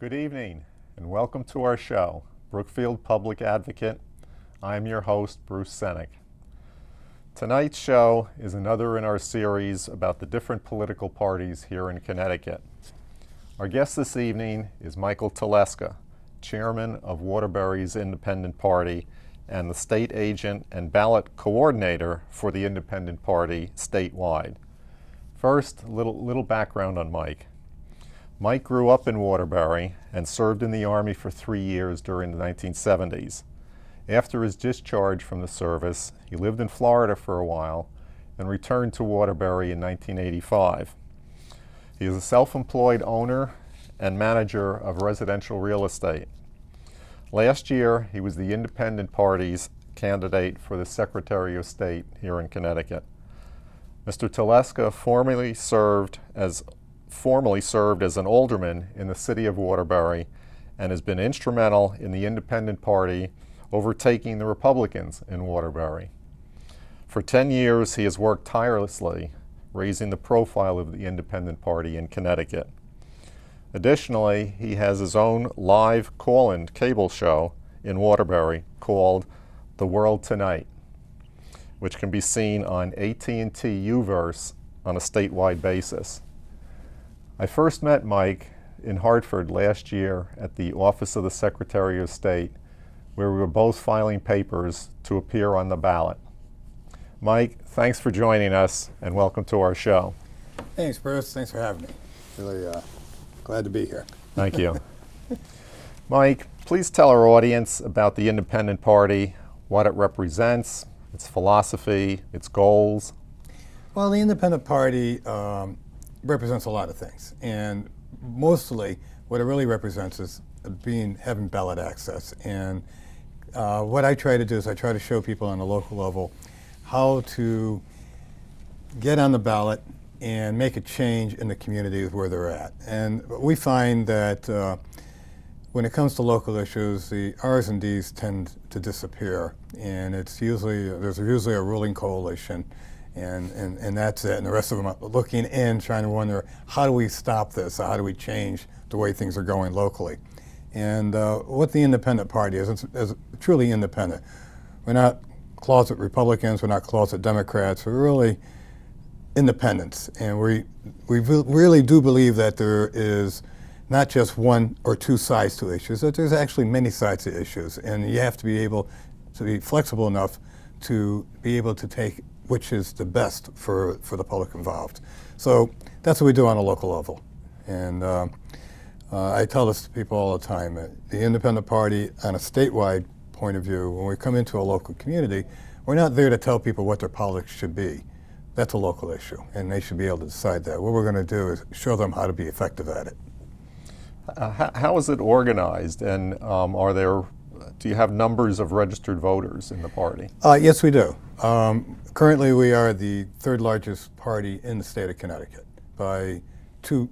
Good evening and welcome to our show, Brookfield Public Advocate. I'm your host, Bruce Senek. Tonight's show is another in our series about the different political parties here in Connecticut. Our guest this evening is Michael Teleska, chairman of Waterbury's Independent Party and the state agent and ballot coordinator for the Independent Party statewide. First, a little background on Mike. Mike grew up in Waterbury and served in the Army for 3 years during the 1970s. After his discharge from the service, he lived in Florida for a while and returned to Waterbury in 1985. He is a self-employed owner and manager of residential real estate. Last year, he was the Independent Party's candidate for the Secretary of State here in Connecticut. Mr. Teleska formerly served as an alderman in the city of Waterbury and has been instrumental in the Independent Party overtaking the Republicans in Waterbury. For 10 years, he has worked tirelessly, raising the profile of the Independent Party in Connecticut. Additionally, he has his own live call-in cable show in Waterbury called The World Tonight, which can be seen on AT&T U-verse on a statewide basis. I first met Mike in Hartford last year at the Office of the Secretary of State, where we were both filing papers to appear on the ballot. Mike, thanks for joining us and welcome to our show. Thanks, Bruce. Thanks for having me. Really glad to be here. Thank you. Mike, please tell our audience about the Independent Party, what it represents, its philosophy, its goals. Well, the Independent Party represents a lot of things, and mostly what it really represents is having ballot access. And what I try to do is I try to show people on a local level how to get on the ballot and make a change in the communities where they're at. And we find that when it comes to local issues, the R's and D's tend to disappear, and there's usually a ruling coalition, and that's it. And the rest of them are looking in, trying to wonder, how do we stop this? How do we change the way things are going locally? And what the Independent Party is truly independent. We're not closet Republicans, we're not closet Democrats, we're really independents. And we really do believe that there is not just one or two sides to issues, that there's actually many sides to issues. And you have to be able to be flexible enough to be able to take which is the best for the public involved. So that's what we do on a local level. And I tell this to people all the time, the Independent Party on a statewide point of view, when we come into a local community, we're not there to tell people what their politics should be. That's a local issue, and they should be able to decide that. What we're going to do is show them how to be effective at it. How is it organized, and do you have numbers of registered voters in the party? Yes, we do. Currently, we are the third largest party in the state of Connecticut by two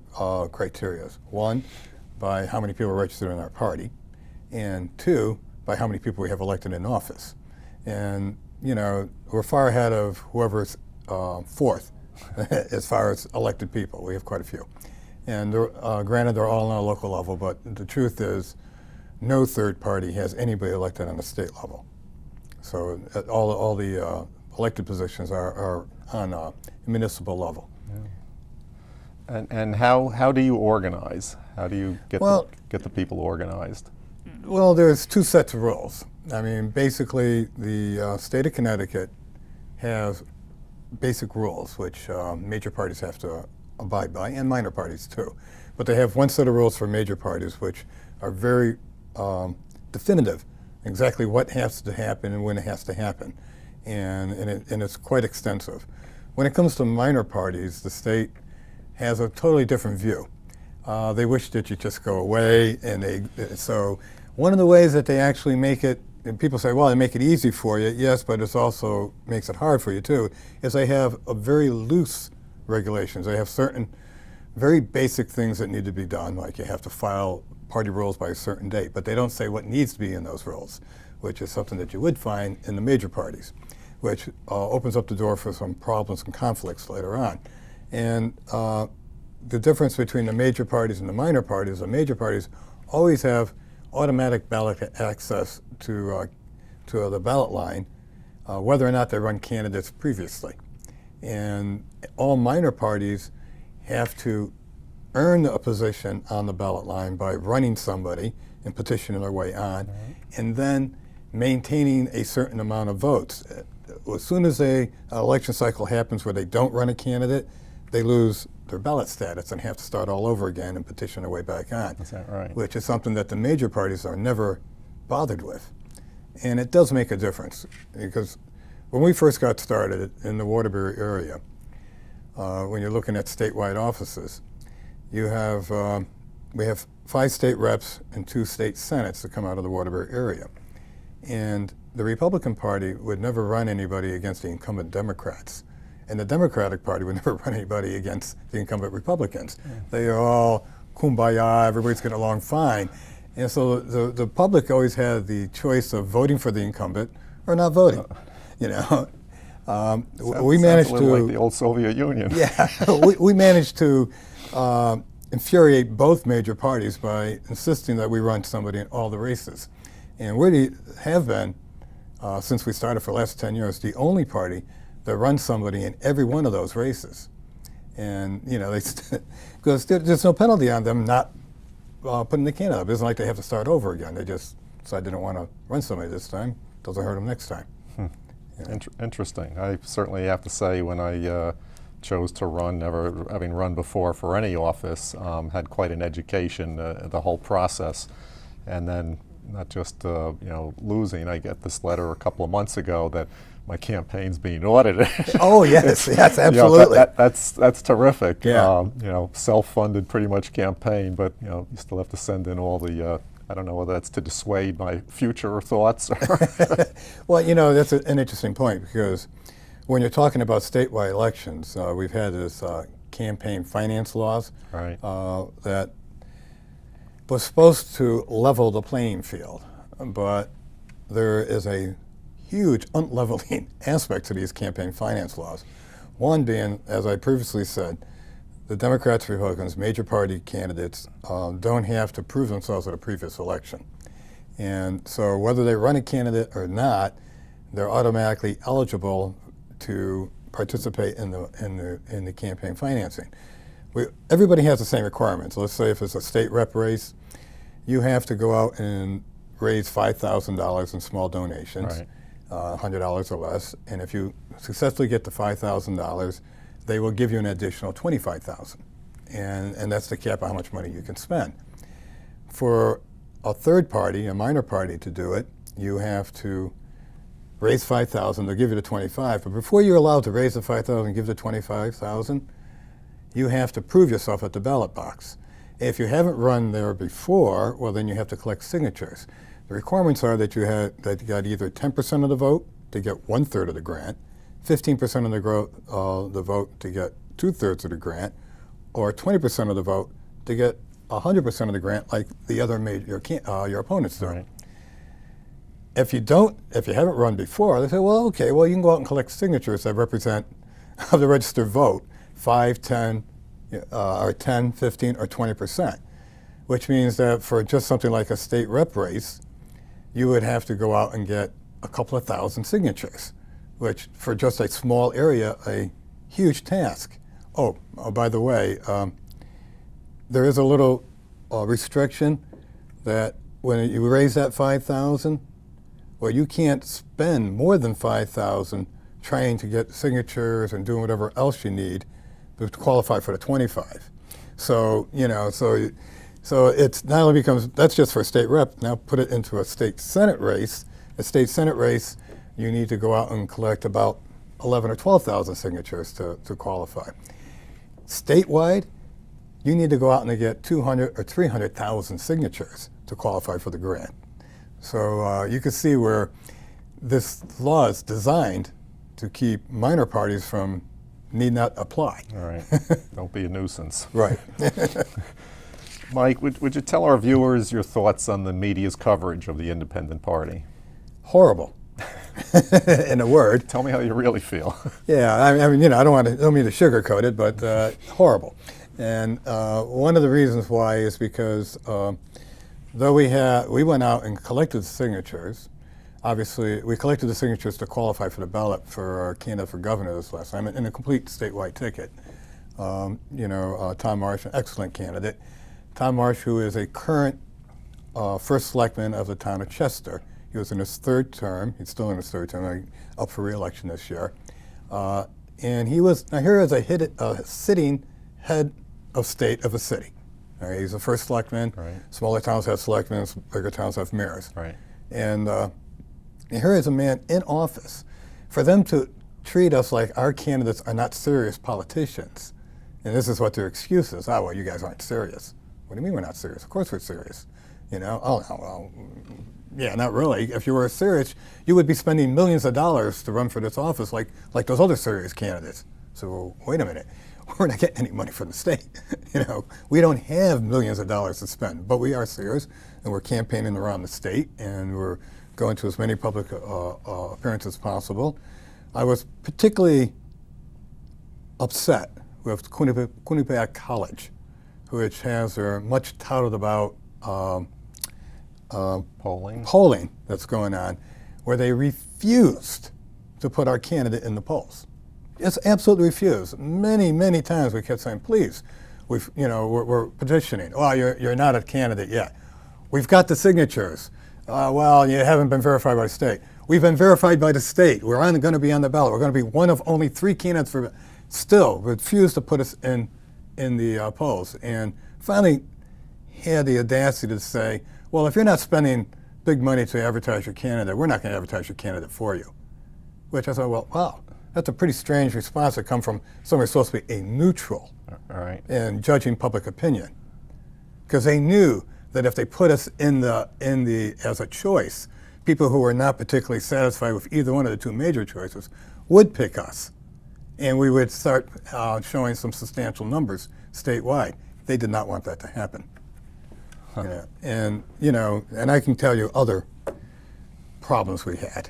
criteria. One, by how many people are registered in our party, and two, by how many people we have elected in office. And, you know, we're far ahead of whoever's fourth as far as elected people. We have quite a few. And granted, they're all on a local level, but the truth is no third party has anybody elected on the state level. So all the elected positions are on a municipal level. Yeah. And how do you organize? How do you get the people organized? Well, there's two sets of rules. I mean, basically, the state of Connecticut has basic rules, which major parties have to abide by, and minor parties too. But they have one set of rules for major parties, which are very definitive, exactly what has to happen and when it has to happen. And it's quite extensive. When it comes to minor parties, the state has a totally different view. They wish that you just go away, and so one of the ways that they actually make it, and people say, well, they make it easy for you. Yes, but it also makes it hard for you too, is they have a very loose regulations. They have certain very basic things that need to be done, like you have to file party rules by a certain date, but they don't say what needs to be in those rules, which is something that you would find in the major parties, which opens up the door for some problems and conflicts later on. And the difference between the major parties and the minor parties always have automatic ballot access to the ballot line, whether or not they run candidates previously. And all minor parties have to earn a position on the ballot line by running somebody and petitioning their way on, and then maintaining a certain amount of votes. As soon as an election cycle happens where they don't run a candidate, they lose their ballot status and have to start all over again and petition their way back on. Is that right? Which is something that the major parties are never bothered with. And it does make a difference, because when we first got started in the Waterbury area, when you're looking at statewide offices, we have 5 state reps and 2 state senates that come out of the Waterbury area. And the Republican Party would never run anybody against the incumbent Democrats. And the Democratic Party would never run anybody against the incumbent Republicans. They are all kumbaya, everybody's getting along fine. And so the public always had the choice of voting for the incumbent or not voting. We managed to like the old Soviet Union. Yeah, we managed to infuriate both major parties by insisting that we run somebody in all the races. And we have been, since we started for the last 10 years, the only party that runs somebody in every one of those races. And, because there's no penalty on them not putting the candidate up. It isn't like they have to start over again. They just decide they don't want to run somebody this time. Doesn't hurt them next time. Interesting. I certainly have to say, when I chose to run, never having run before for any office, had quite an education, the whole process. And then not just losing. I get this letter a couple of months ago that my campaign's being audited. Oh yes, yes, absolutely. That's terrific. Yeah. Self-funded pretty much campaign, but you still have to send in all the. I don't know whether that's to dissuade my future thoughts. Well, that's an interesting point, because when you're talking about statewide elections, we've had this campaign finance laws that was supposed to level the playing field, but there is a huge unleveling aspect to these campaign finance laws. One being, as I previously said, the Democrats, Republicans, major party candidates don't have to prove themselves at a previous election. And so whether they run a candidate or not, they're automatically eligible to participate in the campaign financing. Everybody has the same requirements. Let's say if it's a state rep race, you have to go out and raise $5,000 in small donations, $100 or less, and if you successfully get to $5,000, they will give you an additional $25,000, and that's the cap on how much money you can spend. For a third party, a minor party, to do it, you have to raise $5,000. They'll give you the $25,000, but before you're allowed to raise the $5,000 and give the $25,000, you have to prove yourself at the ballot box. If you haven't run there before, well, then you have to collect signatures. The requirements are that you got either 10% of the vote to get 1/3 of the grant, 15% of the vote to get 2/3 of the grant, or 20% of the vote to get 100% of the grant, like the other your opponents do. Right. If you haven't run before, they say, well, okay, well, you can go out and collect signatures that represent the registered vote, 5, 10, or 10, 15, or 20%, which means that for just something like a state rep race, you would have to go out and get a couple of thousand signatures, which for just a small area, a huge task. Oh, by the way, there is a little restriction that when you raise that 5,000, well, you can't spend more than 5,000 trying to get signatures and doing whatever else you need to qualify for the 25. So so it's not only becomes, that's just for a state rep. Now put it into a state senate race. A state senate race, you need to go out and collect about 11 or 12,000 signatures to qualify. Statewide, you need to go out and get 200 or 300,000 signatures to qualify for the grant. So you can see where this law is designed to keep minor parties from need not apply. All right. Don't be a nuisance. Right. Mike, would you tell our viewers your thoughts on the media's coverage of the independent party? Horrible. In a word. Tell me how you really feel. Yeah, I mean, I don't mean to sugarcoat it, but horrible. And one of the reasons why is because though we went out and collected the signatures. Obviously, we collected the signatures to qualify for the ballot for our candidate for governor this last time in a complete statewide ticket. Tom Marsh, an excellent candidate. Tom Marsh, who is a current first selectman of the town of Chester. He was in his third term. He's still in his third term, up for re-election this year. And he was, now here is a sitting head of state of a city. All right, he's the first selectman. Right. Smaller towns have selectmen, bigger towns have mayors. Right. And here is a man in office. For them to treat us like our candidates are not serious politicians, and this is what their excuse is. Oh, well, you guys aren't serious. What do you mean we're not serious? Of course we're serious. Oh, no, well, yeah, not really. If you were serious, you would be spending millions of dollars to run for this office like those other serious candidates. So wait a minute. We're not getting any money from the state. We don't have millions of dollars to spend, but we are serious, and we're campaigning around the state, and we're going to as many public appearances as possible. I was particularly upset with Quinnipiac College, which has their much touted about polling that's going on, where they refused to put our candidate in the polls. It's absolutely refused. Many, many times we kept saying, please, we're petitioning. Well, you're not a candidate yet. We've got the signatures. Well, you haven't been verified by the state. We've been verified by the state. We're going to be on the ballot. We're going to be one of only 3 candidates for, still refused to put us in the polls. And finally had the audacity to say, well, if you're not spending big money to advertise your candidate, we're not going to advertise your candidate for you. Which I thought, well, wow, that's a pretty strange response to come from someone who's supposed to be a neutral in judging public opinion. Because they knew that if they put us in the as a choice, people who were not particularly satisfied with either one of the 2 major choices would pick us, and we would start showing some substantial numbers statewide. They did not want that to happen. Huh. And I can tell you other problems we had.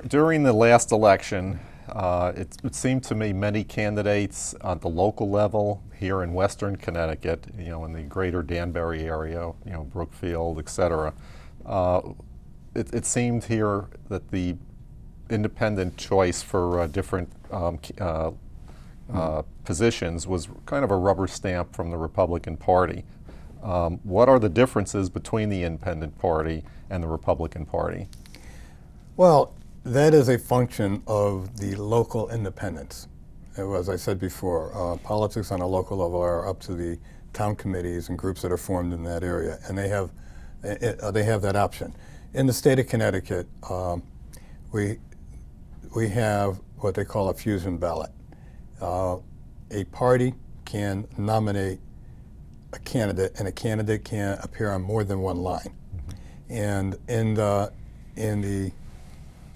During the last election, it seemed to me many candidates at the local level here in Western Connecticut, in the greater Danbury area, Brookfield, et cetera, it seemed here that the independent choice for different positions was kind of a rubber stamp from the Republican Party. What are the differences between the Independent Party and the Republican Party? Well, that is a function of the local independence. As I said before, politics on a local level are up to the town committees and groups that are formed in that area, and they have that option. In the state of Connecticut, we have what they call a fusion ballot. A party can nominate a candidate, and a candidate can appear on more than one line. Mm-hmm. And in the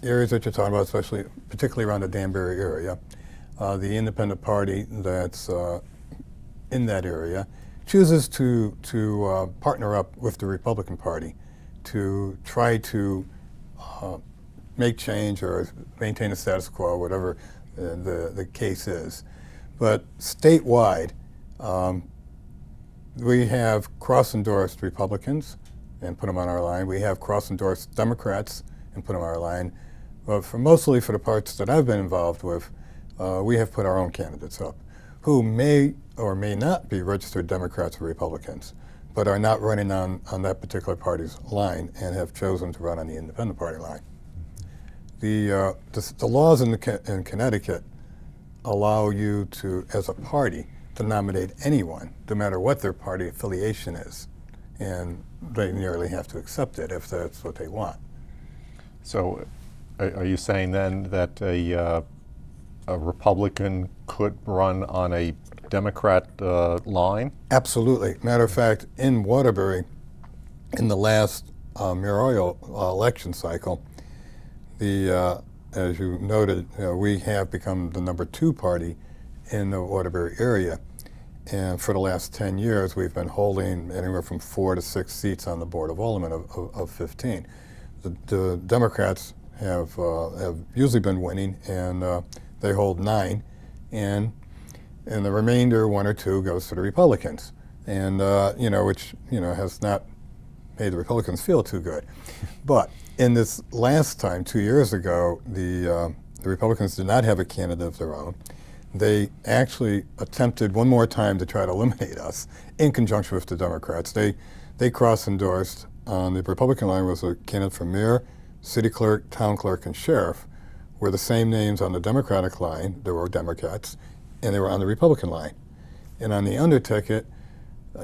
areas that you're talking about, particularly around the Danbury area, the independent party that's in that area chooses to partner up with the Republican Party to try to make change or maintain the status quo, whatever the case is. But statewide, we have cross-endorsed Republicans and put them on our line. We have cross-endorsed Democrats and put them on our line. But mostly for the parts that I've been involved with, we have put our own candidates up, who may or may not be registered Democrats or Republicans, but are not running on that particular party's line and have chosen to run on the independent party line. The laws in Connecticut allow you to, as a party, to nominate anyone, no matter what their party affiliation is, and they nearly have to accept it if that's what they want. So, are you saying then that a Republican could run on a Democrat line? Absolutely. Matter of fact, in Waterbury, in the last mayoral election cycle, as you noted, we have become the #2 party in the Waterbury area. And for the last 10 years, we've been holding anywhere from 4 to 6 seats on the Board of Aldermen of 15. The Democrats have usually been winning, and they hold 9, and the remainder, 1 or 2, goes to the Republicans. and which has not made the Republicans feel too good. But in this last time, 2 years ago, the Republicans did not have a candidate of their own. They actually attempted one more time to try to eliminate us in conjunction with the Democrats. They cross-endorsed. On the Republican line was a candidate for mayor, city clerk, town clerk, and sheriff, were the same names on the Democratic line. There were Democrats, and they were on the Republican line. And on the under ticket,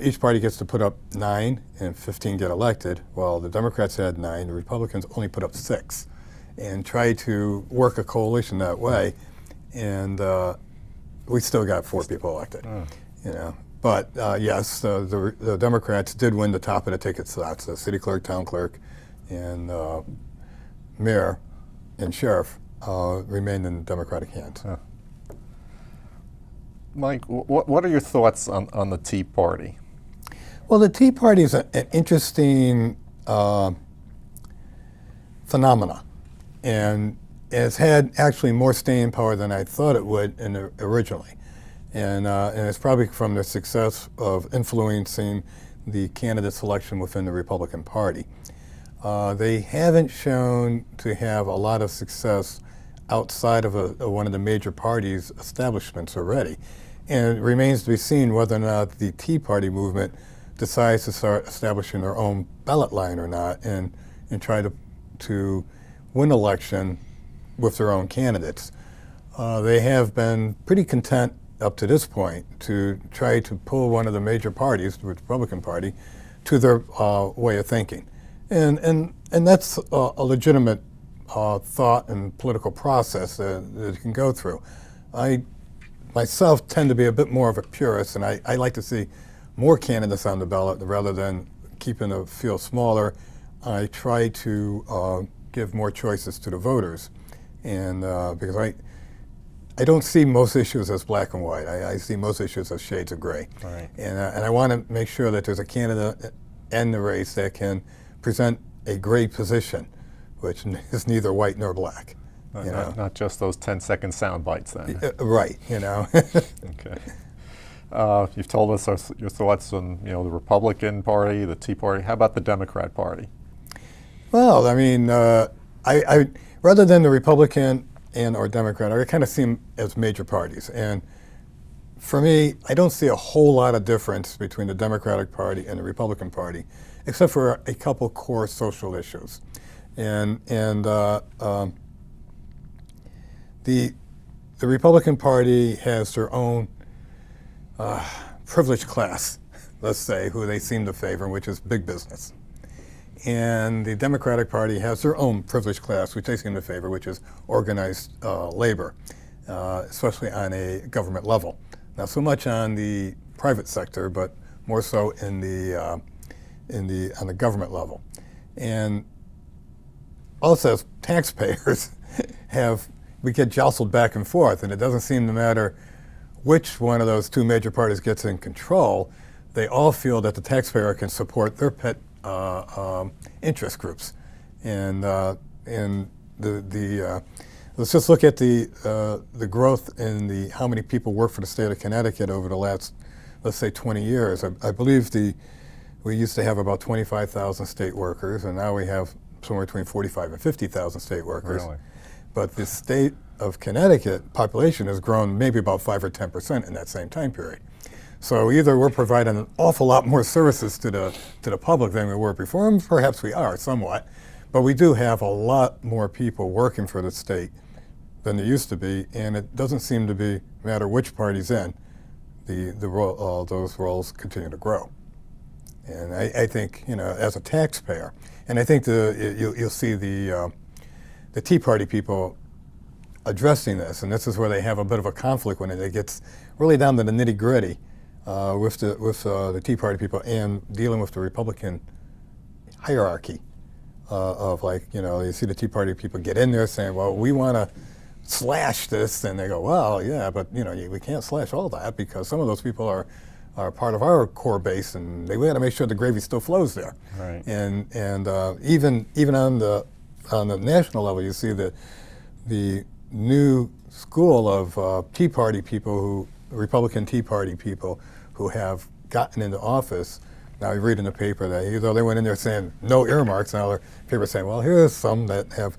each party gets to put up 9 and 15 get elected. Well, the Democrats had 9, the Republicans only put up 6, and tried to work a coalition that way. And we still got 4 people elected. But yes, the Democrats did win the top of the ticket slots. The city clerk, town clerk, and mayor and sheriff remained in Democratic hands. Mike, what are your thoughts on the Tea Party? Well, the Tea Party is an interesting phenomena, and it's had actually more staying power than I thought it would originally. And it's probably from the success of influencing the candidate selection within the Republican Party. They haven't shown to have a lot of success outside of one of the major parties' establishments already. And it remains to be seen whether or not the Tea Party movement decides to start establishing their own ballot line or not, and try to win election with their own candidates. They have been pretty content up to this point to try to pull one of the major parties, the Republican Party, to their way of thinking. And that's a legitimate thought and political process that you can go through. I myself tend to be a bit more of a purist, and I like to see more candidates on the ballot rather than keeping the field smaller. I try to give more choices to the voters, and because I don't see most issues as black and white. I see most issues as shades of gray. Right. And I want to make sure that there's a candidate in the race that can present a gray position, which is neither white nor black. Not just those 10-second sound bites then. Right, Okay. You've told us your thoughts on the Republican Party, the Tea Party. How about the Democrat Party? Well, I mean, I rather than the Republican or Democrat, I kind of see them as major parties. And for me, I don't see a whole lot of difference between the Democratic Party and the Republican Party, except for a couple core social issues. And the Republican Party has their own privileged class, let's say, who they seem to favor, which is big business. And the Democratic Party has their own privileged class, which they seem to favor, which is organized labor, especially on a government level. Not so much on the private sector, but more so on the government level. And also, as taxpayers, we get jostled back and forth, and it doesn't seem to matter which one of those two major parties gets in control. They all feel that the taxpayer can support their pet interest groups, and let's just look at the growth in how many people work for the state of Connecticut over the last, let's say, 20 years. I believe we used to have about 25,000 state workers, and now we have somewhere between 45 and 50,000 state workers. Really? But the state of Connecticut population has grown maybe about 5 or 10% in that same time period. So either we're providing an awful lot more services to the public than we were before, and perhaps we are somewhat, but we do have a lot more people working for the state than there used to be, and it doesn't seem to matter which party's in, those roles continue to grow. And I think, as a taxpayer, and I think you'll see the Tea Party people addressing this, and this is where they have a bit of a conflict when it gets really down to the nitty-gritty with the Tea Party people and dealing with the Republican hierarchy of you see the Tea Party people get in there saying, well, we want to slash this, and they go, well, yeah, but we can't slash all that because some of those people are part of our core base, and we got to make sure the gravy still flows there. Right. And even on the national level, you see that the new school of Tea Party people, Republican Tea Party people, who have gotten into office, now you read in the paper that either they went in there saying no earmarks, now the paper's saying, well, here's some that have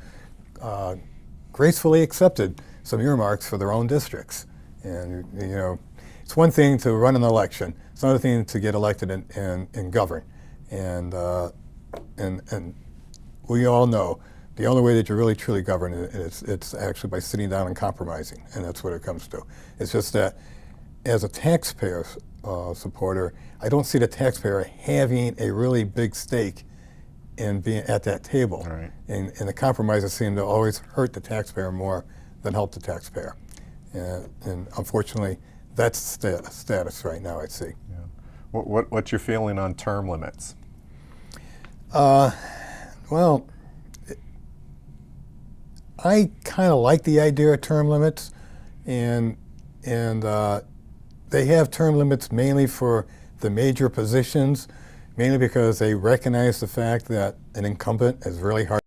gracefully accepted some earmarks for their own districts. And you know, it's one thing to run an election, it's another thing to get elected and govern. And we all know the only way that you really truly govern it's actually by sitting down and compromising, and that's what it comes to. It's just that as a taxpayer supporter, I don't see the taxpayer having a really big stake in being at that table. Right. And the compromises seem to always hurt the taxpayer more than help the taxpayer. And unfortunately, that's the status right now, I see. Yeah. What's your feeling on term limits? Well, I kind of like the idea of term limits, and they have term limits mainly for the major positions, mainly because they recognize the fact that an incumbent is really hard